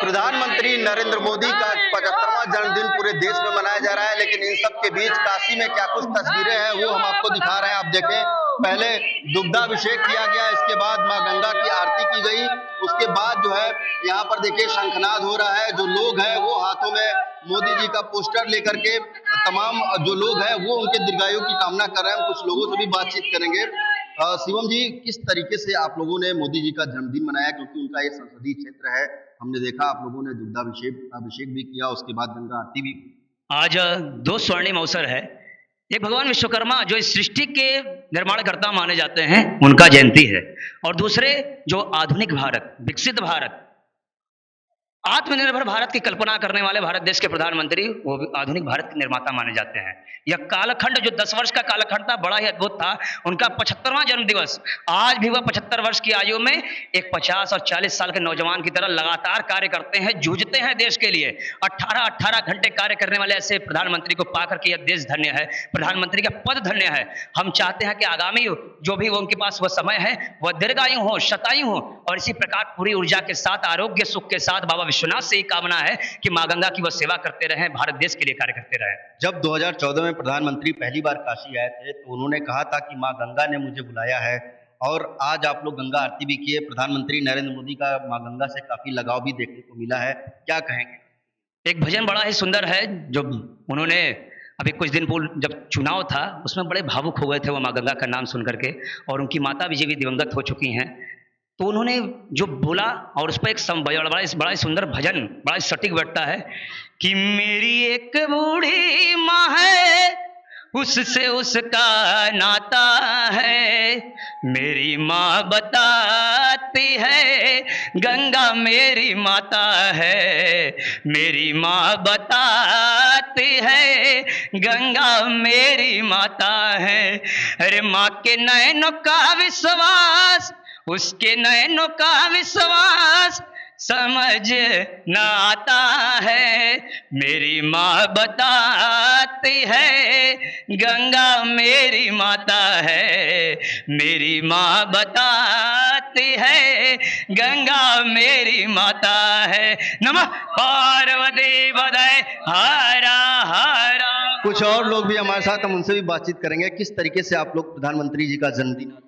प्रधानमंत्री नरेंद्र मोदी का 75वां जन्मदिन पूरे देश में मनाया जा रहा है, लेकिन इन सब के बीच काशी में क्या कुछ तस्वीरें हैं वो हम आपको दिखा रहे हैं। आप देखें, पहले दुग्धाभिषेक किया गया, इसके बाद मां गंगा की आरती की गई, उसके बाद जो है यहाँ पर देखिए शंखनाद हो रहा है। जो लोग हैं वो हाथों में मोदी जी का पोस्टर लेकर के, तमाम जो लोग हैं वो उनके दीर्घायु की कामना कर रहे हैं। हम कुछ लोगों से भी बातचीत करेंगे। शिवम जी, किस तरीके से आप लोगों ने मोदी जी का जन्मदिन मनाया, क्योंकि उनका ये संसदीय क्षेत्र है। हमने देखा आप लोगों ने दुग्धाभिषेक भी किया, उसके बाद गंगा आरती भी। आज दो स्वर्णिम अवसर है। एक भगवान विश्वकर्मा जो इस सृष्टि के निर्माणकर्ता माने जाते हैं, उनका जयंती है, और दूसरे जो आधुनिक भारत, विकसित भारत, आत्मनिर्भर भारत की कल्पना करने वाले भारत देश के प्रधानमंत्री, वो भी आधुनिक भारत के निर्माता माने जाते हैं। यह कालखंड जो 10 वर्ष का कालखंड था, बड़ा ही अद्भुत था। उनका 75वां जन्म दिवस, आज भी वह 75 वर्ष की आयु में एक 50 और 40 साल के नौजवान की तरह लगातार कार्य करते हैं, जूझते हैं देश के लिए। 18-18 घंटे कार्य करने वाले ऐसे प्रधानमंत्री को पाकर के यह देश धन्य है, प्रधानमंत्री का पद धन्य है। हम चाहते हैं कि आगामी जो भी उनके पास वह समय है, वह दीर्घायु हो, शतायु हो, और इसी प्रकार पूरी ऊर्जा के साथ, आरोग्य सुख के साथ बाबा विश्वनाथ से ही कामना है कि मां गंगा की वह सेवा करते रहे, भारत देश के लिए कार्य करते रहे। जब 2014 में प्रधानमंत्री पहली बार काशी आए थे तो उन्होंने कहा था कि मां गंगा ने मुझे बुलाया है, और आज आप लोग गंगा आरती भी किए। प्रधानमंत्री नरेंद्र मोदी का मां गंगा से काफी लगाव भी देखने को मिला है, क्या कहेंगे? एक भजन बड़ा ही सुंदर है जो उन्होंने अभी कुछ दिन पूर्व जब चुनाव था, उसमें बड़े भावुक हो गए थे वो मां गंगा का नाम सुन करके, और उनकी माता भी जी भी दिवंगत हो चुकी हैं। तो उन्होंने जो बोला, और उस पर एक बड़ा ही सुंदर भजन, बड़ा ही सटीक बैठता है कि मेरी एक बूढ़ी माँ है, उससे उसका नाता है, मेरी माँ बताती है गंगा मेरी माता है, मेरी माँ बताती है गंगा मेरी माता है। अरे माँ के नैनों का विश्वास, उसके नैनों का विश्वास समझ न आता है, मेरी माँ बताती है गंगा मेरी माता है, मेरी माँ बताती है गंगा मेरी माता है। नमः पार्वती पतये हर हर। कुछ और लोग भी हमारे साथ, हम उनसे भी बातचीत करेंगे। किस तरीके से आप लोग प्रधानमंत्री जी का जन्मदिन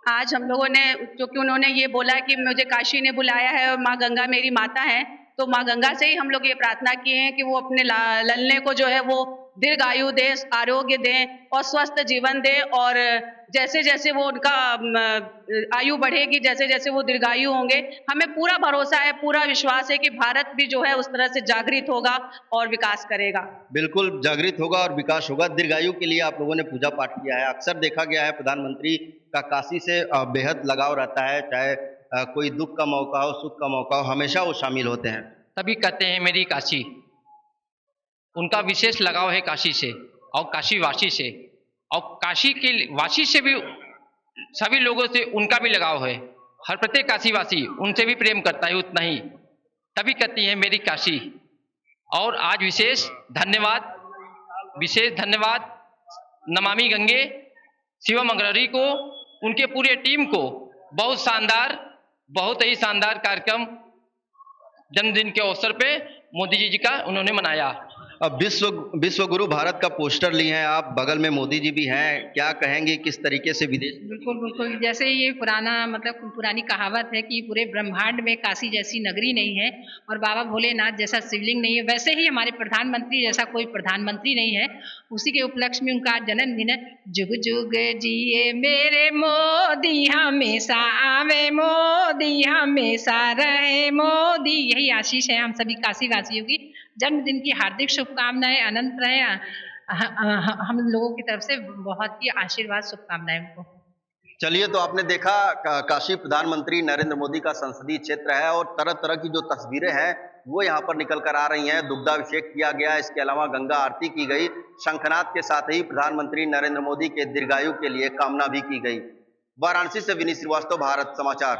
आज हम लोगों ने, क्योंकि उन्होंने ये बोला कि मुझे काशी ने बुलाया है और माँ गंगा मेरी माता है, तो माँ गंगा से ही हम लोग ये प्रार्थना किए हैं कि वो अपने लल्ले को जो है वो दीर्घायु दे, आरोग्य दें और स्वस्थ जीवन दे, और जैसे जैसे वो उनका आयु बढ़ेगी, जैसे जैसे वो दीर्घायु होंगे, हमें पूरा भरोसा है, पूरा विश्वास है कि भारत भी जो है उस तरह से जागृत होगा और विकास करेगा। बिल्कुल जागृत होगा और विकास होगा। दीर्घायु के लिए आप लोगों ने पूजा पाठ किया है। अक्सर देखा गया है प्रधानमंत्री का काशी से बेहद लगाव रहता है, चाहे कोई दुख का मौका हो, सुख का मौका हो, हमेशा वो शामिल होते हैं। तभी कहते हैं मेरी काशी। उनका विशेष लगाव है काशी से और काशी वासी से, और काशी के वासी से भी, सभी लोगों से उनका भी लगाव है। हर प्रत्येक काशीवासी उनसे भी प्रेम करता है उतना ही, तभी कहती है मेरी काशी। और आज विशेष धन्यवाद नमामि गंगे शिवम अग्रहरि को, उनके पूरे टीम को। बहुत ही शानदार कार्यक्रम जन्मदिन के अवसर पे मोदी जी का उन्होंने मनाया। अब विश्व गुरु भारत का पोस्टर लिए हैं आप, बगल में मोदी जी भी हैं, क्या कहेंगे किस तरीके से विदेश? बिल्कुल, जैसे ये पुरानी कहावत है कि पूरे ब्रह्मांड में काशी जैसी नगरी नहीं है और बाबा भोलेनाथ जैसा शिवलिंग नहीं है, वैसे ही हमारे प्रधानमंत्री जैसा कोई प्रधानमंत्री नहीं है। उसी के उपलक्ष्य में उनका जन्मदिन है। जुग जुग जिए मेरे मोदी, हमेशा आवे मोदी, हमेशा रहे मोदी, यही आशीष है हम सभी काशी वासियों की। जन्मदिन की हार्दिक शुभकामनाएं अनंत रहे हम लोगों की तरफ से, बहुत ही आशीर्वाद शुभकामनाएं उनको। चलिए, तो आपने देखा काशी प्रधानमंत्री नरेंद्र मोदी का संसदीय क्षेत्र है, और तरह तरह की जो तस्वीरें हैं वो यहाँ पर निकल कर आ रही हैं। दुग्धाभिषेक किया गया, इसके अलावा गंगा आरती की गई, शंखनाद के साथ ही प्रधानमंत्री नरेंद्र मोदी के दीर्घायु के लिए कामना भी की गई। वाराणसी से विनीत श्रीवास्तव, भारत समाचार।